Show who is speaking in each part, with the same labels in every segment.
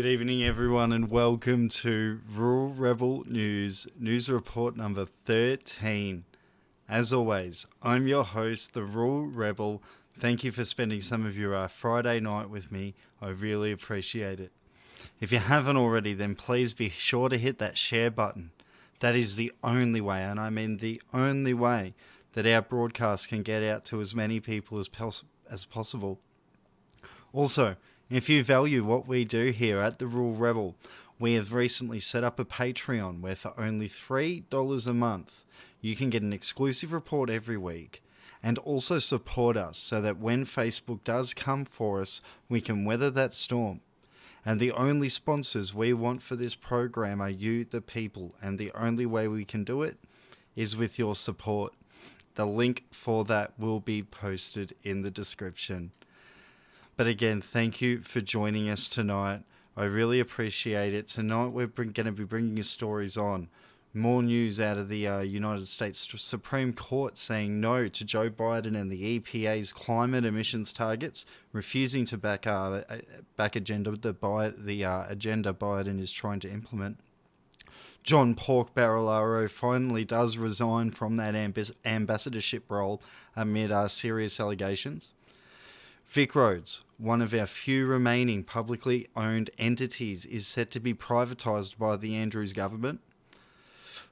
Speaker 1: Good evening, everyone, and welcome to Rural Rebel News Report number 13. As always, I'm your host, the Rural Rebel. Thank you for spending some of your Friday night with me. I really appreciate it. If you haven't already, then please be sure to hit that share button. That is the only way, and I mean the only way, that our broadcast can get out to as many people as possible. Also, if you value what we do here at the Rural Rebel, we have recently set up a Patreon where for only $3 a month, you can get an exclusive report every week and also support us so that when Facebook does come for us, we can weather that storm. And the only sponsors we want for this program are you, the people, and the only way we can do it is with your support. The link for that will be posted in the description. But again, thank you for joining us tonight. I really appreciate it. Tonight we're going to be bringing you stories on more news out of the United States Supreme Court saying no to Joe Biden and the EPA's climate emissions targets, refusing to back agenda the agenda Biden is trying to implement. John Pork Barilaro finally does resign from that ambassadorship role amid serious allegations. Vic-Roads, one of our few remaining publicly owned entities, is set to be privatised by the Andrews government.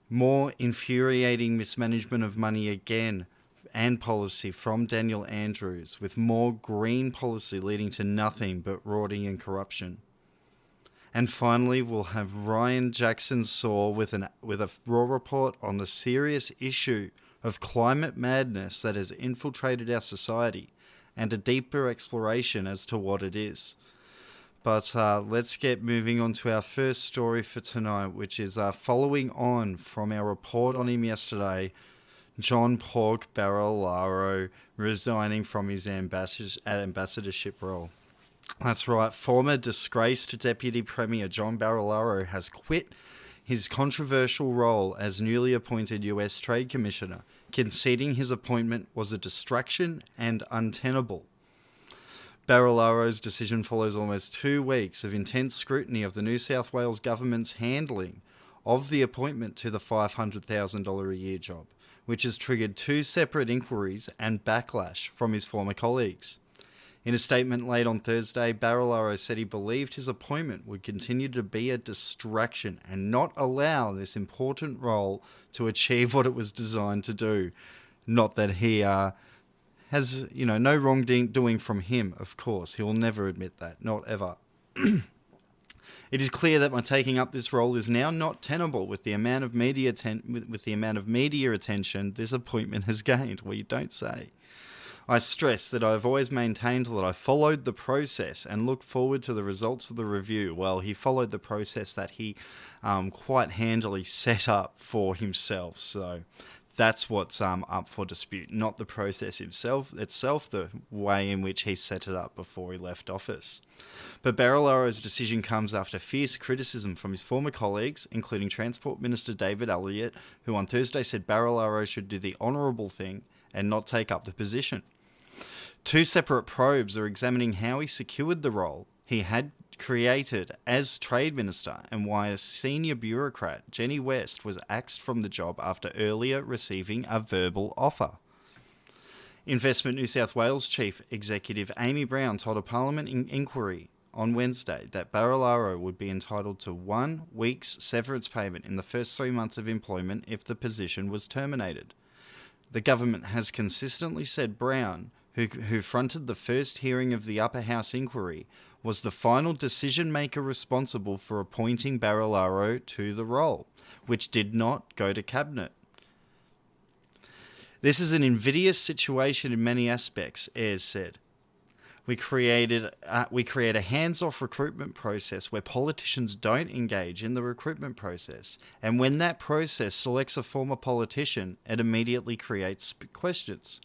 Speaker 1: More infuriating mismanagement of money again and policy from Daniel Andrews, with more green policy leading to nothing but rorting and corruption. And finally, we'll have Ryan Jackson Saw with a raw report on the serious issue of climate madness that has infiltrated our society, and a deeper exploration as to what it is. But let's get moving on to our first story for tonight, which is following on from our report on him yesterday, John Pork Barilaro resigning from his ambassadorship role. That's right, former disgraced Deputy Premier John Barilaro has quit his controversial role as newly appointed U.S. Trade Commissioner, conceding his appointment was a distraction and untenable. Barilaro's decision follows almost 2 weeks of intense scrutiny of the New South Wales government's handling of the appointment to the $500,000 a year job, which has triggered 2 separate inquiries and backlash from his former colleagues. In a statement late on Thursday, Barilaro said he believed his appointment would continue to be a distraction and not allow this important role to achieve what it was designed to do. Not that he has, no wrongdoing from him, of course. He will never admit that, not ever. It is clear that my taking up this role is now not tenable with the amount of media attention this appointment has gained. Well, you don't say. I stress that I've always maintained that I followed the process and look forward to the results of the review. Well, he followed the process that he quite handily set up for himself. So that's what's up for dispute, not the process itself, the way in which he set it up before he left office. But Barilaro's decision comes after fierce criticism from his former colleagues, including Transport Minister David Elliott, who on Thursday said Barilaro should do the honourable thing and not take up the position. 2 separate probes are examining how he secured the role he had created as Trade Minister and why a senior bureaucrat, Jenny West, was axed from the job after earlier receiving a verbal offer. Investment New South Wales Chief Executive Amy Brown told a Parliament inquiry on Wednesday that Barilaro would be entitled to 1 week's severance payment in the first 3 months of employment if the position was terminated. The government has consistently said Brown, who fronted the first hearing of the Upper House inquiry, was the final decision-maker responsible for appointing Barilaro to the role, which did not go to Cabinet. This is an invidious situation in many aspects, Ayres said. We create a hands-off recruitment process where politicians don't engage in the recruitment process, and when that process selects a former politician, it immediately creates questions.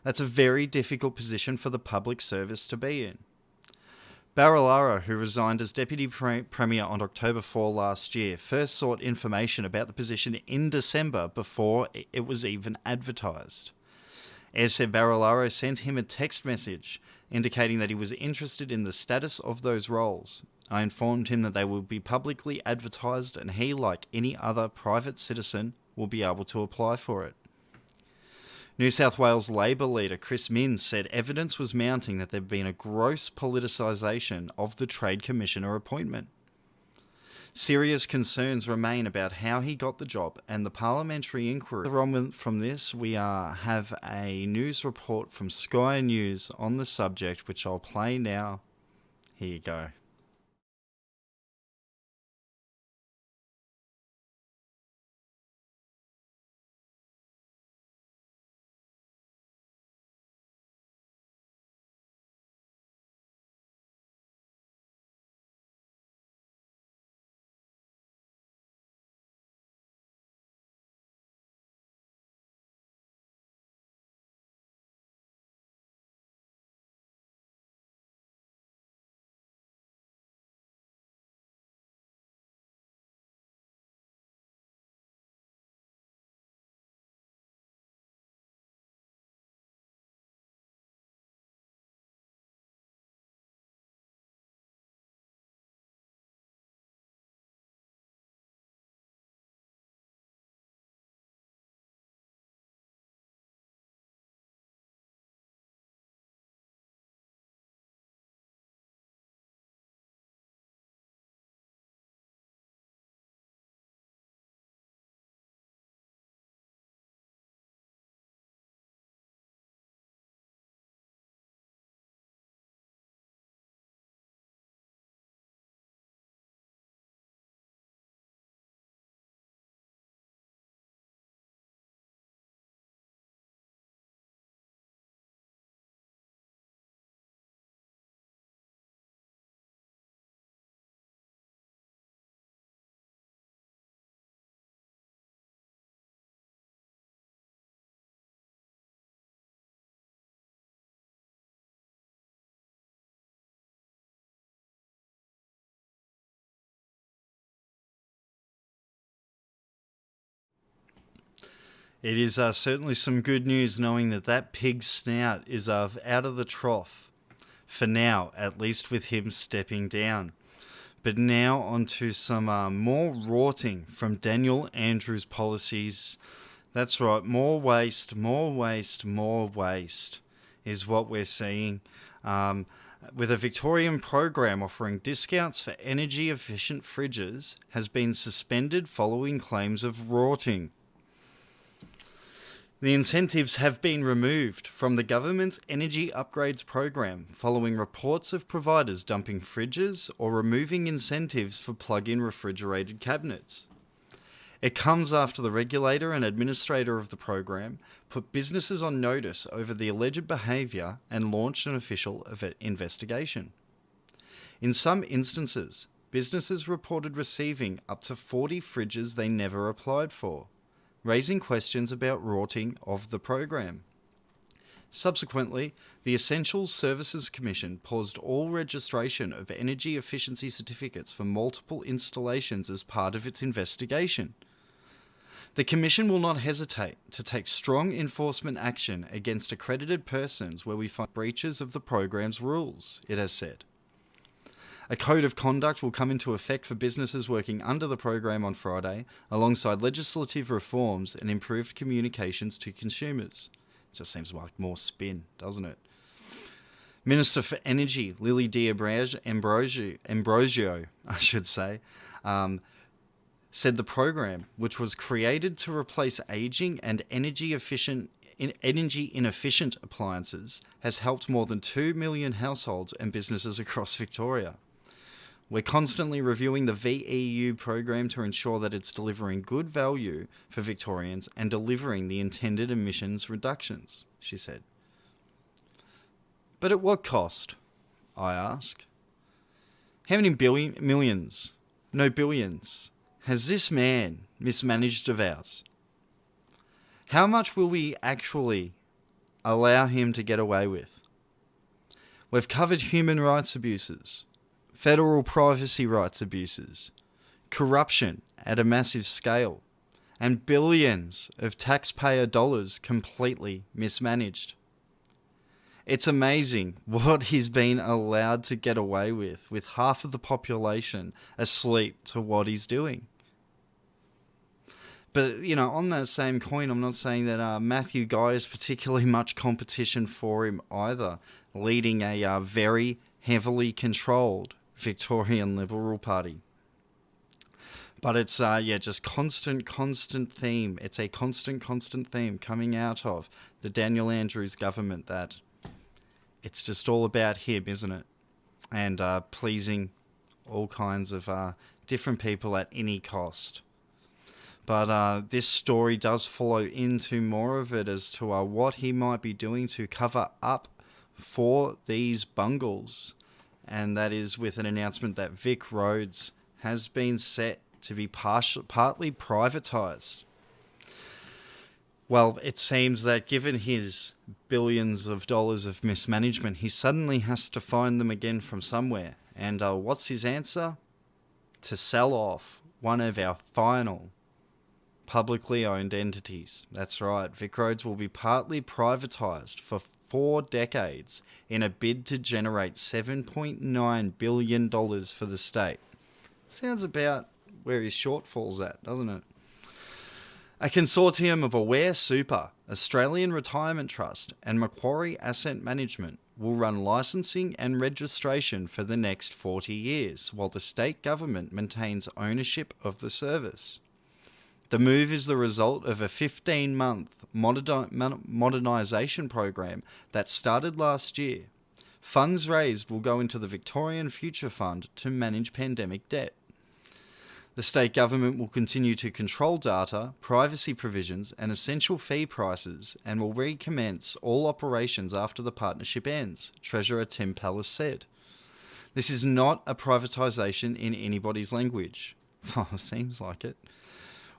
Speaker 1: That's a very difficult position for the public service to be in. Barilaro, who resigned as Deputy Premier on October 4 last year, first sought information about the position in December before it was even advertised. Ayres said Barilaro sent him a text message indicating that he was interested in the status of those roles. I informed him that they will be publicly advertised and he, like any other private citizen, will be able to apply for it. New South Wales Labor leader Chris Minns said evidence was mounting that there had been a gross politicisation of the Trade Commissioner appointment. Serious concerns remain about how he got the job and the parliamentary inquiry. From this, we have a news report from Sky News on the subject, which I'll play now. Here you go. It is certainly some good news knowing that that pig's snout is out of the trough. For now, at least with him stepping down. But now on to some more rorting from Daniel Andrews' policies. That's right, more waste is what we're seeing. With a Victorian program offering discounts for energy-efficient fridges has been suspended following claims of rorting. The incentives have been removed from the government's energy upgrades program following reports of providers dumping fridges or removing incentives for plug-in refrigerated cabinets. It comes after the regulator and administrator of the program put businesses on notice over the alleged behaviour and launched an official investigation. In some instances, businesses reported receiving up to 40 fridges they never applied for, raising questions about rorting of the program. Subsequently, the Essential Services Commission paused all registration of energy efficiency certificates for multiple installations as part of its investigation. The Commission will not hesitate to take strong enforcement action against accredited persons where we find breaches of the program's rules, it has said. A code of conduct will come into effect for businesses working under the program on Friday, alongside legislative reforms and improved communications to consumers. It just seems like more spin, doesn't it? Minister for Energy, Lily D'Ambrosio, said the program, which was created to replace aging and energy inefficient appliances, has helped more than 2 million households and businesses across Victoria. We're constantly reviewing the VEU program to ensure that it's delivering good value for Victorians and delivering the intended emissions reductions, she said. But at what cost? I ask. How many millions, no billions, has this man mismanaged of ours? How much will we actually allow him to get away with? We've covered human rights abuses, federal privacy rights abuses, corruption at a massive scale, and billions of taxpayer dollars completely mismanaged. It's amazing what he's been allowed to get away with half of the population asleep to what he's doing. But, on that same coin, I'm not saying that Matthew Guy is particularly much competition for him either, leading a very heavily controlled Victorian Liberal Party. But it's, just constant theme. It's a constant theme coming out of the Daniel Andrews government that it's just all about him, isn't it? And pleasing all kinds of different people at any cost. But this story does follow into more of it as to what he might be doing to cover up for these bungles. And that is with an announcement that Vic-Roads has been set to be partly privatised. Well, it seems that given his billions of dollars of mismanagement, he suddenly has to find them again from somewhere. And what's his answer? To sell off one of our final publicly owned entities. That's right, Vic-Roads will be partly privatised for 4 decades in a bid to generate $7.9 billion for the state. Sounds about where his shortfall's at, doesn't it? A consortium of Aware Super, Australian Retirement Trust and Macquarie Asset Management will run licensing and registration for the next 40 years, while the state government maintains ownership of the service. The move is the result of a 15-month modernisation program that started last year. Funds raised will go into the Victorian Future Fund to manage pandemic debt. The state government will continue to control data, privacy provisions and essential fee prices and will recommence all operations after the partnership ends, Treasurer Tim Pallas said. This is not a privatisation in anybody's language. Well, it seems like it.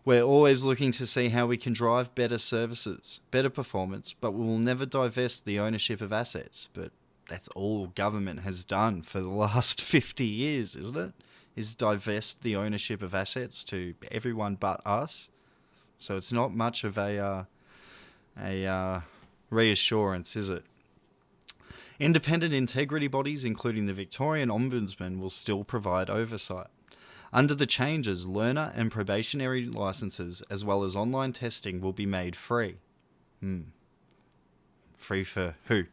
Speaker 1: We're always looking to see how we can drive better services, better performance, but we will never divest the ownership of assets. But that's all government has done for the last 50 years, isn't it? Is divest the ownership of assets to everyone but us. So it's not much of a reassurance, is it? Independent integrity bodies, including the Victorian Ombudsman, will still provide oversight. Under the changes, learner and probationary licences, as well as online testing, will be made free. Free for who?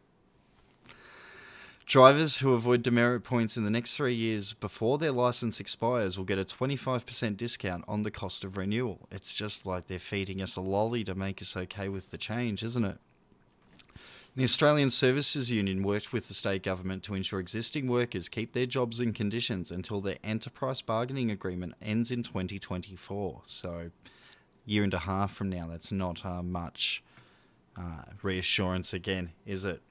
Speaker 1: Drivers who avoid demerit points in the next 3 years before their licence expires will get a 25% discount on the cost of renewal. It's just like they're feeding us a lolly to make us okay with the change, isn't it? The Australian Services Union worked with the state government to ensure existing workers keep their jobs and conditions until their enterprise bargaining agreement ends in 2024. So, year and a half from now, that's not much reassurance again, is it?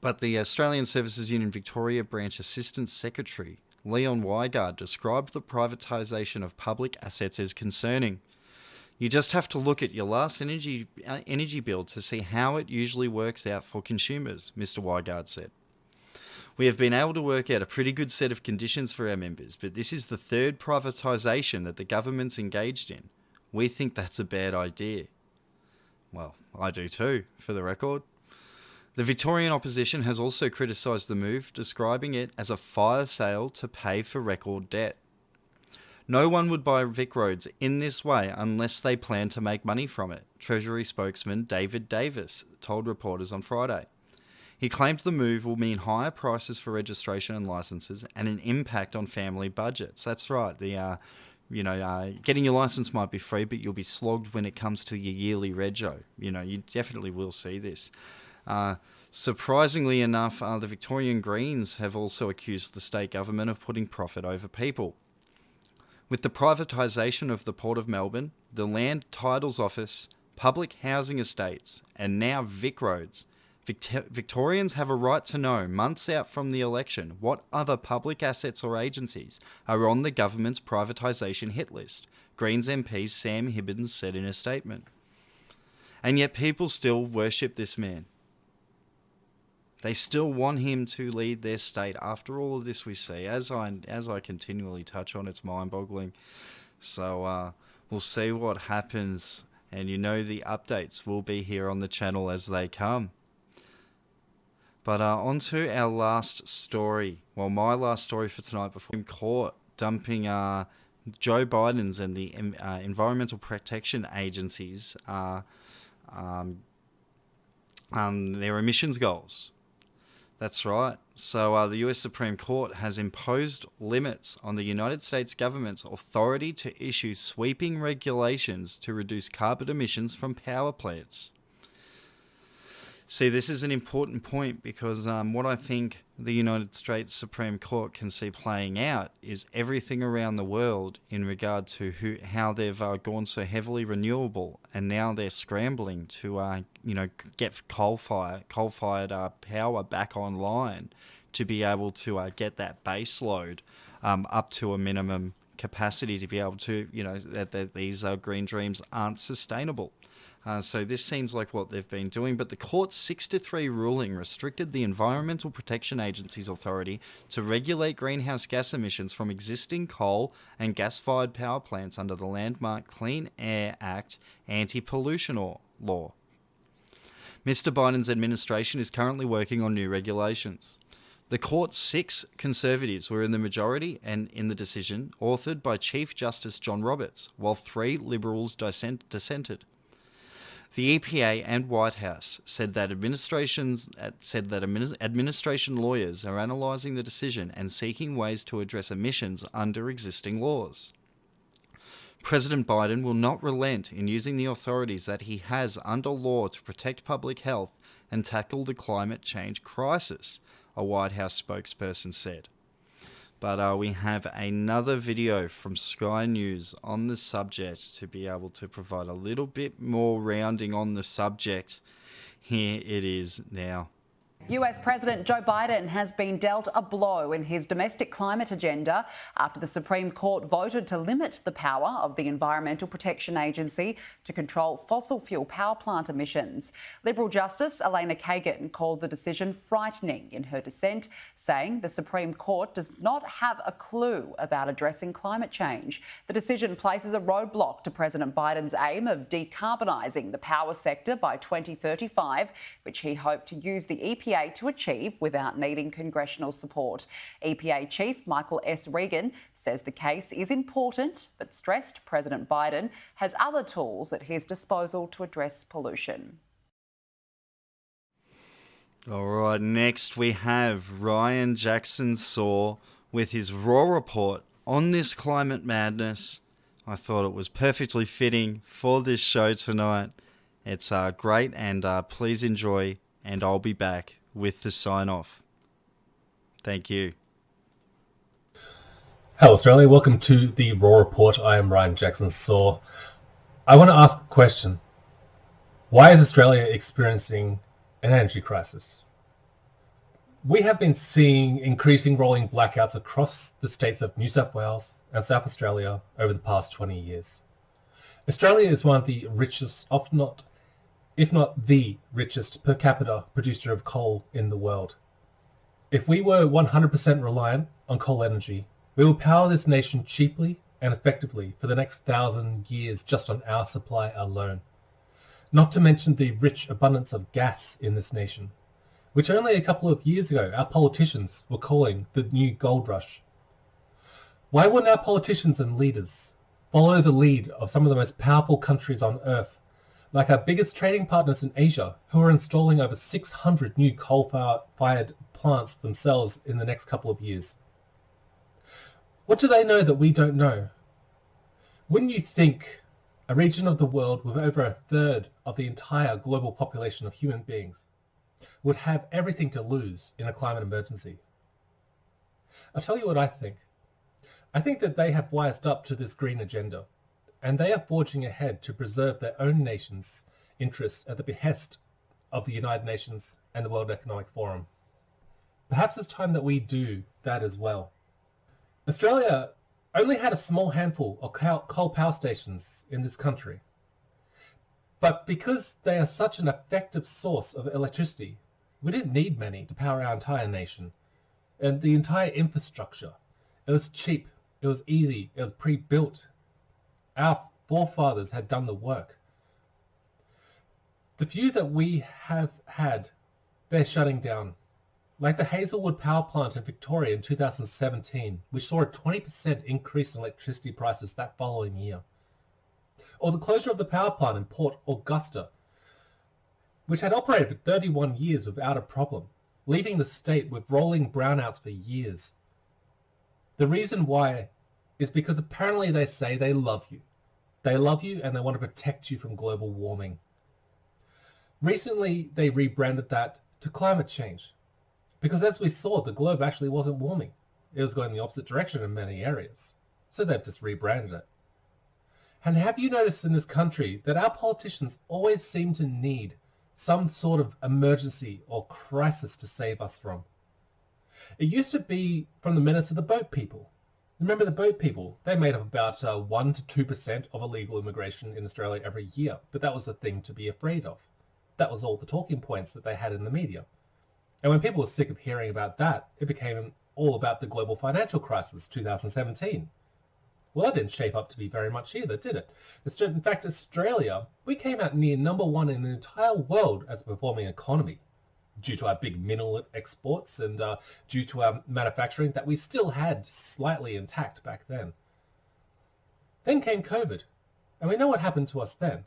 Speaker 1: But the Australian Services Union Victoria Branch Assistant Secretary, Leon Wygard, described the privatisation of public assets as concerning. You just have to look at your last energy bill to see how it usually works out for consumers, Mr. Wygard said. We have been able to work out a pretty good set of conditions for our members, but this is the third privatisation that the government's engaged in. We think that's a bad idea. Well, I do too, for the record. The Victorian opposition has also criticised the move, describing it as a fire sale to pay for record debt. No one would buy Vic-Roads in this way unless they plan to make money from it, Treasury spokesman David Davis told reporters on Friday. He claimed the move will mean higher prices for registration and licences and an impact on family budgets. That's right, getting your licence might be free, but you'll be slogged when it comes to your yearly rego. You definitely will see this. Surprisingly enough, the Victorian Greens have also accused the state government of putting profit over people. With the privatisation of the Port of Melbourne, the Land Titles Office, public housing estates, and now Vic-Roads, Victorians have a right to know, months out from the election, what other public assets or agencies are on the government's privatisation hit list, Greens MP Sam Hibbins said in a statement. And yet people still worship this man. They still want him to lead their state after all of this we see. As I continually touch on, it's mind-boggling. So we'll see what happens. And the updates will be here on the channel as they come. But on to our last story. Well, my last story for tonight before court dumping Joe Biden's and the environmental protection agencies their emissions goals. That's right. So the U.S. Supreme Court has imposed limits on the United States government's authority to issue sweeping regulations to reduce carbon emissions from power plants. See, this is an important point because what I think the United States Supreme Court can see playing out is everything around the world in regard to how they've gone so heavily renewable, and now they're scrambling to get coal-fired power back online to be able to get that base load up to a minimum capacity to be able to, that these green dreams aren't sustainable. So this seems like what they've been doing, but the court's 6-3 ruling restricted the Environmental Protection Agency's authority to regulate greenhouse gas emissions from existing coal and gas-fired power plants under the landmark Clean Air Act anti-pollution law. Mr. Biden's administration is currently working on new regulations. The court's 6 conservatives were in the majority and in the decision, authored by Chief Justice John Roberts, while 3 liberals dissented. The EPA and White House said that administration lawyers are analysing the decision and seeking ways to address emissions under existing laws. President Biden will not relent in using the authorities that he has under law to protect public health and tackle the climate change crisis, a White House spokesperson said. But we have another video from Sky News on the subject to be able to provide a little bit more rounding on the subject. Here it is now.
Speaker 2: US President Joe Biden has been dealt a blow in his domestic climate agenda after the Supreme Court voted to limit the power of the Environmental Protection Agency to control fossil fuel power plant emissions. Liberal Justice Elena Kagan called the decision frightening in her dissent, saying the Supreme Court does not have a clue about addressing climate change. The decision places a roadblock to President Biden's aim of decarbonising the power sector by 2035, which he hoped to use the EPA to achieve without needing congressional support. EPA Chief Michael S. Regan says the case is important, but stressed President Biden has other tools at his disposal to address pollution.
Speaker 1: All right, next we have Ryan Jackson Saw with his raw report on this climate madness. I thought it was perfectly fitting for this show tonight. It's great, and please enjoy, and I'll be back with the sign-off. Thank you.
Speaker 3: Hello Australia, welcome to the Raw Report. I am Ryan Jackson Saw. I want to ask a question. Why is Australia experiencing an energy crisis? We have been seeing increasing rolling blackouts across the states of New South Wales and South Australia over the past 20 years. Australia is one of the richest, if not the richest per capita producer of coal in the world. If we were 100% reliant on coal energy, we will power this nation cheaply and effectively for the next 1,000 years just on our supply alone. Not to mention the rich abundance of gas in this nation, which only a couple of years ago our politicians were calling the new gold rush. Why wouldn't our politicians and leaders follow the lead of some of the most powerful countries on earth, like our biggest trading partners in Asia, who are installing over 600 new coal-fired plants themselves in the next couple of years? What do they know that we don't know? Wouldn't you think a region of the world with over a third of the entire global population of human beings would have everything to lose in a climate emergency? I'll tell you what I think. I think that they have wised up to this green agenda, and they are forging ahead to preserve their own nation's interests at the behest of the United Nations and the World Economic Forum. Perhaps it's time that we do that as well. Australia only had a small handful of coal power stations in this country, but because they are such an effective source of electricity, we didn't need many to power our entire nation and the entire infrastructure. It was cheap, it was easy, it was pre-built. Our forefathers had done the work. The few that we have had, they're shutting down like the Hazelwood power plant in Victoria in 2017, which saw a 20% increase in electricity prices that following year. Or the closure of the power plant in Port Augusta, which had operated for 31 years without a problem, leaving the state with rolling brownouts for years. The reason why is because apparently they say they love you. They love you and they want to protect you from global warming. Recently, they rebranded that to climate change. Because as we saw, the globe actually wasn't warming. It was going the opposite direction in many areas. So they've just rebranded it. And have you noticed in this country that our politicians always seem to need some sort of emergency or crisis to save us from? It used to be from the menace of the boat people. Remember the boat people? They made up about 1 to 2% of illegal immigration in Australia every year, but that was a thing to be afraid of. That was all the talking points that they had in the media. And when people were sick of hearing about that, it became all about the global financial crisis, 2017. Well, that didn't shape up to be very much either, did it? In fact, Australia, we came out near #1 in the entire world as a performing economy, due to our big mineral exports and due to our manufacturing that we still had slightly intact back then. Then came COVID, and we know what happened to us then.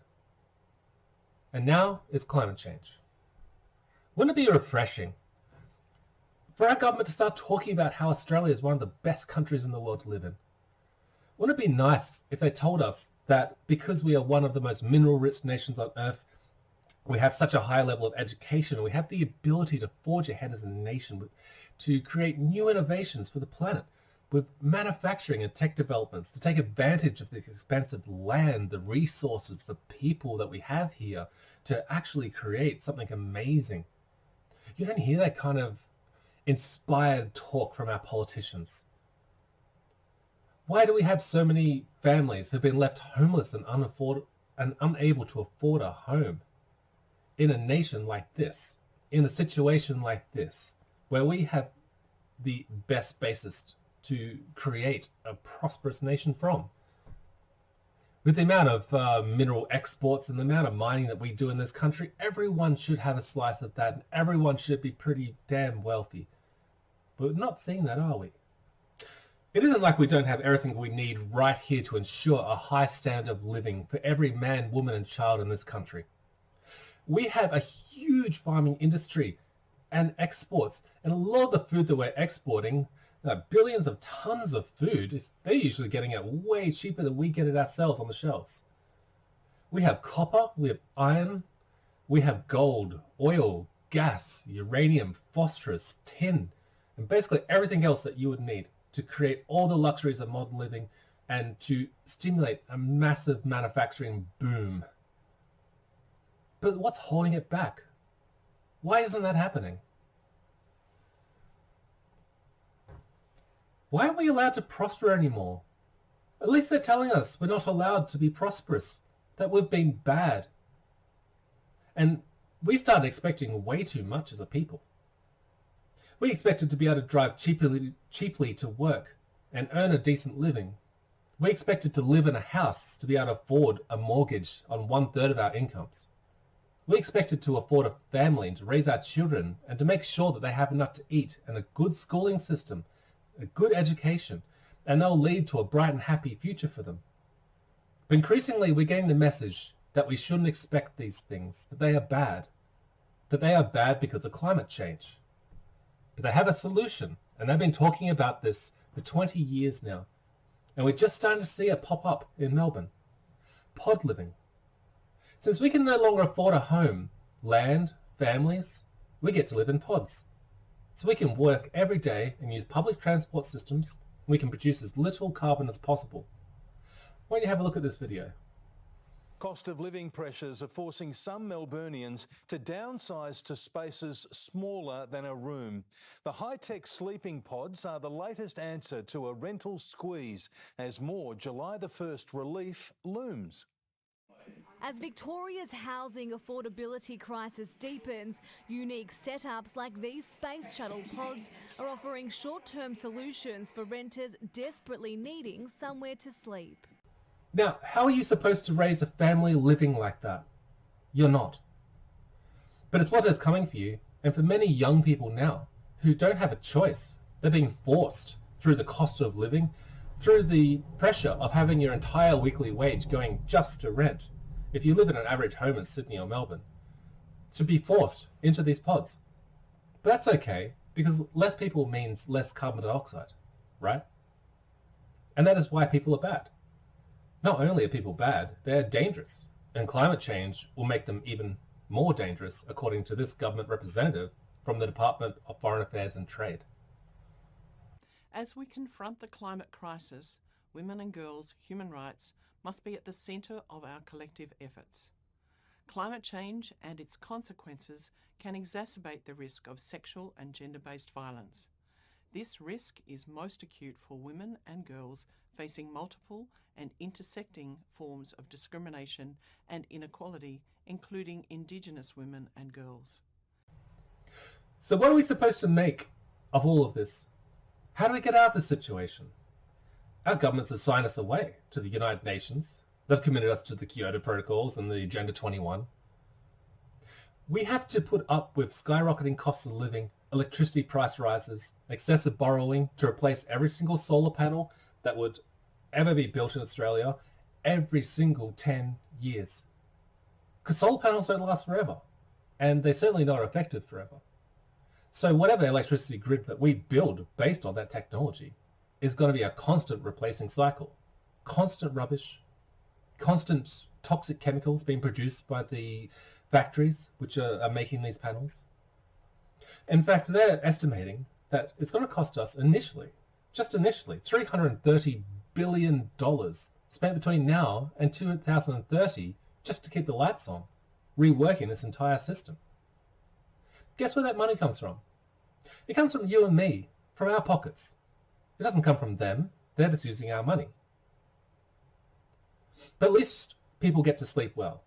Speaker 3: And now it's climate change. Wouldn't it be refreshing for our government to start talking about how Australia is one of the best countries in the world to live in? Wouldn't it be nice if they told us that because we are one of the most mineral-rich nations on earth, we have such a high level of education, we have the ability to forge ahead as a nation, to create new innovations for the planet, with manufacturing and tech developments, to take advantage of this expansive land, the resources, the people that we have here, to actually create something amazing. You don't hear that kind of inspired talk from our politicians. Why do we have so many families who've been left homeless and unable to afford a home in a nation like this, in a situation like this, where we have the best basis to create a prosperous nation from? With the amount of mineral exports and the amount of mining that we do in this country, everyone should have a slice of that, and everyone should be pretty damn wealthy. But we're not seeing that, are we? It isn't like we don't have everything we need right here to ensure a high standard of living for every man, woman, and child in this country. We have a huge farming industry and exports, and a lot of the food that we're exporting, billions of tons of food, they're usually getting it way cheaper than we get it ourselves on the shelves. We have copper, we have iron, we have gold, oil, gas, uranium, phosphorus, tin, and basically everything else that you would need to create all the luxuries of modern living and to stimulate a massive manufacturing boom. But what's holding it back? Why isn't that happening? Why aren't we allowed to prosper anymore? At least they're telling us we're not allowed to be prosperous, that we've been bad. And we started expecting way too much as a people. We expected to be able to drive cheaply to work and earn a decent living. We expected to live in a house to be able to afford a mortgage on 1/3 of our incomes. We expected to afford a family and to raise our children and to make sure that they have enough to eat and a good schooling system, a good education, and they'll lead to a bright and happy future for them. But increasingly, we're getting the message that we shouldn't expect these things, that they are bad because of climate change. But they have a solution, and they've been talking about this for 20 years now. And we're just starting to see it pop up in Melbourne. Pod living. Since we can no longer afford a home, land, families, we get to live in pods. So we can work every day and use public transport systems. We can produce as little carbon as possible. Why don't you have a look at this video?
Speaker 4: Cost of living pressures are forcing some Melburnians to downsize to spaces smaller than a room. The high-tech sleeping pods are the latest answer to a rental squeeze as more July the 1st relief looms.
Speaker 5: As Victoria's housing affordability crisis deepens, unique setups like these space shuttle pods are offering short-term solutions for renters desperately needing somewhere to sleep.
Speaker 3: Now, how are you supposed to raise a family living like that? You're not. But it's what is coming for you, and for many young people now. who don't have a choice. They're being forced through the cost of living, through the pressure of having your entire weekly wage going just to rent, if you live in an average home in Sydney or Melbourne, to be forced into these pods. But that's okay, because less people means less carbon dioxide, right? And that is why people are bad. Not only are people bad, they're dangerous, and climate change will make them even more dangerous, according to this government representative from the Department of Foreign Affairs and Trade.
Speaker 6: As we confront the climate crisis, women and girls' human rights must be at the centre of our collective efforts. Climate change and its consequences can exacerbate the risk of sexual and gender-based violence. This risk is most acute for women and girls facing multiple and intersecting forms of discrimination and inequality, including Indigenous women and girls.
Speaker 3: So what are we supposed to make of all of this? How do we get out of this situation? Our governments have signed us away to the United Nations. They've committed us to the Kyoto Protocols and the Agenda 21. We have to put up with skyrocketing costs of living, electricity price rises, excessive borrowing to replace every single solar panel that would ever be built in Australia every single 10 years. Because solar panels don't last forever, and they're certainly not effective forever. So whatever electricity grid that we build based on that technology is going to be a constant replacing cycle. Constant rubbish, constant toxic chemicals being produced by the factories which are making these panels. In fact, they're estimating that it's going to cost us initially, $330 billion spent between now and 2030 just to keep the lights on, reworking this entire system. Guess where that money comes from? It comes from you and me, from our pockets. It doesn't come from them. They're just using our money. But at least people get to sleep well.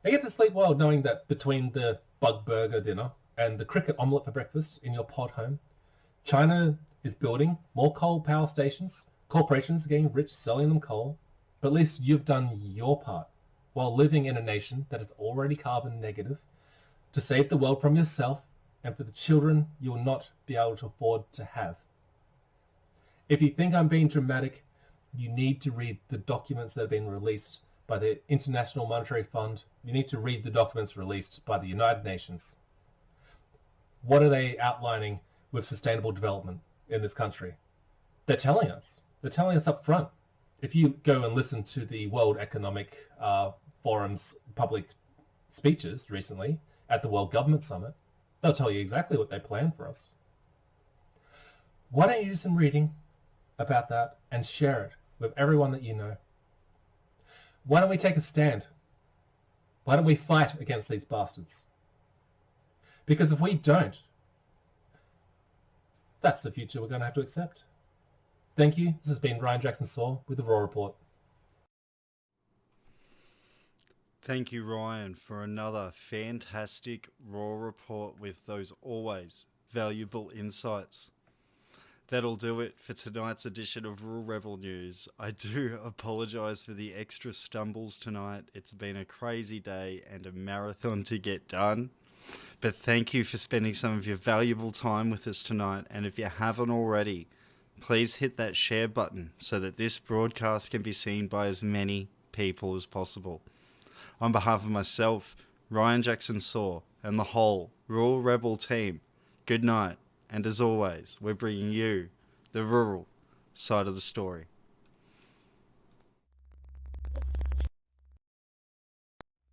Speaker 3: They get to sleep well knowing that between the bug burger dinner and the cricket omelette for breakfast in your pod home, China is building more coal power stations. Corporations are getting rich selling them coal. But at least you've done your part while living in a nation that is already carbon negative, to save the world from yourself and for the children you will not be able to afford to have. If you think I'm being dramatic, you need to read the documents that have been released by the International Monetary Fund. You need to read the documents released by the United Nations. What are they outlining with sustainable development in this country? They're telling us up front. If you go and listen to the World Economic Forum's public speeches recently at the World Government Summit, they'll tell you exactly what they plan for us. Why don't you do some reading about that and share it with everyone that you know? Why don't we take a stand? Why don't we fight against these bastards? Because if we don't, that's the future we're going to have to accept. Thank you. This has been Ryan Jackson-Saw with the Raw Report.
Speaker 1: Thank you, Ryan, for another fantastic Raw Report with those always valuable insights. That'll do it for tonight's edition of Rural Rebel News. I do apologise for the extra stumbles tonight. It's been a crazy day and a marathon to get done. But thank you for spending some of your valuable time with us tonight. And if you haven't already, please hit that share button so that this broadcast can be seen by as many people as possible. On behalf of myself, Ryan Jackson-Saw, and the whole Rural Rebel team, good night. And as always, we're bringing you the rural side of the story.